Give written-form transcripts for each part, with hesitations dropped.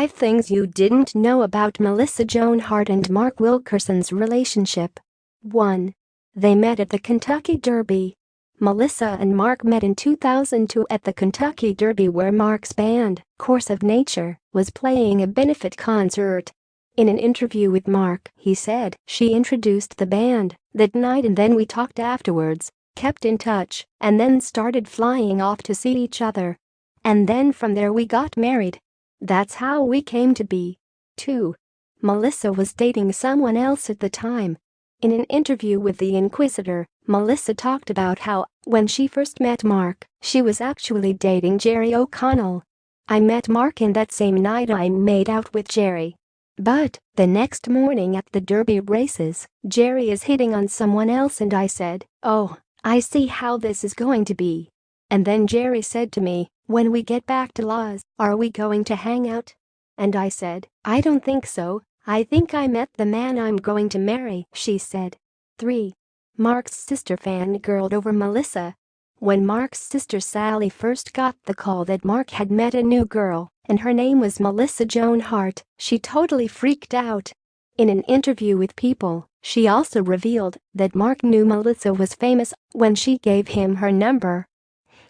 5 things you didn't know about Melissa Joan Hart and Mark Wilkerson's relationship. 1. They met at the Kentucky Derby. Melissa and Mark met in 2002 at the Kentucky Derby, where Mark's band, Course of Nature, was playing a benefit concert. In an interview with Mark, he said, "She introduced the band that night and then we talked afterwards, kept in touch, and then started flying off to see each other. And then from there we got married. That's how we came to be." 2. Melissa was dating someone else at the time. In an interview with The Inquisitor, Melissa talked about how, when she first met Mark, she was actually dating Jerry O'Connell. "I met Mark and that same night I made out with Jerry. But, the next morning at the Derby races, Jerry is hitting on someone else and I said, 'Oh, I see how this is going to be.' And then Jerry said to me, 'When we get back to Laws, are we going to hang out?' And I said, 'I don't think so. I think I met the man I'm going to marry,'" she said. 3. Mark's sister fangirled over Melissa. When Mark's sister Sally first got the call that Mark had met a new girl, and her name was Melissa Joan Hart, she totally freaked out. In an interview with People, she also revealed that Mark knew Melissa was famous when she gave him her number.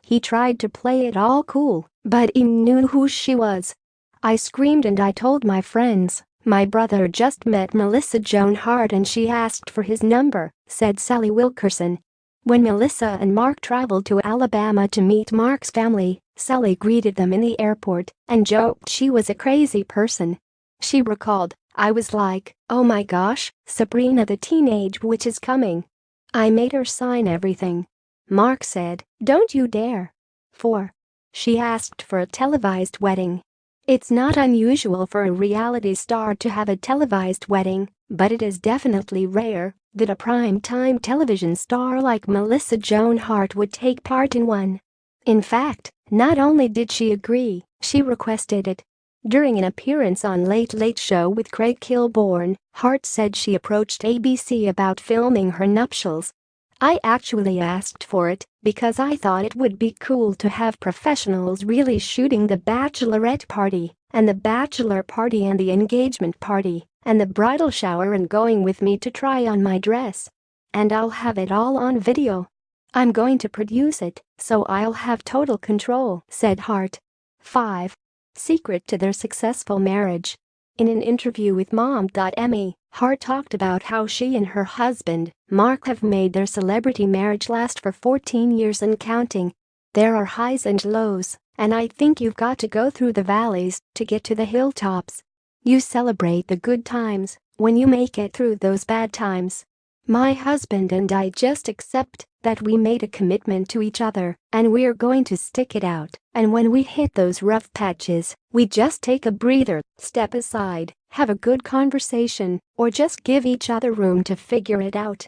He tried to play it all cool, but he knew who she was. "I screamed and I told my friends, my brother just met Melissa Joan Hart and she asked for his number," said Sally Wilkerson. When Melissa and Mark traveled to Alabama to meet Mark's family, Sally greeted them in the airport and joked she was a crazy person. She recalled, "I was like, oh my gosh, Sabrina the teenage witch is coming. I made her sign everything." Mark said, "Don't you dare." 4. She asked for a televised wedding. It's not unusual for a reality star to have a televised wedding, but it is definitely rare that a prime-time television star like Melissa Joan Hart would take part in one. In fact, not only did she agree, she requested it. During an appearance on Late Late Show with Craig Kilborn, Hart said she approached ABC about filming her nuptials. "I actually asked for it because I thought it would be cool to have professionals really shooting the bachelorette party, and the bachelor party and the engagement party, and the bridal shower and going with me to try on my dress. And I'll have it all on video. I'm going to produce it, so I'll have total control," said Hart. 5. Secret to their successful marriage. In an interview with Mom.me, Hart talked about how she and her husband, Mark, have made their celebrity marriage last for 14 years and counting. "There are highs and lows, and I think you've got to go through the valleys to get to the hilltops. You celebrate the good times when you make it through those bad times. My husband and I just accept that we made a commitment to each other and we're going to stick it out, and when we hit those rough patches, we just take a breather, step aside, have a good conversation, or just give each other room to figure it out.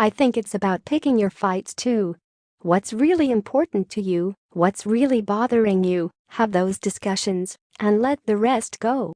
I think it's about picking your fights too. What's really important to you, what's really bothering you, have those discussions, and let the rest go."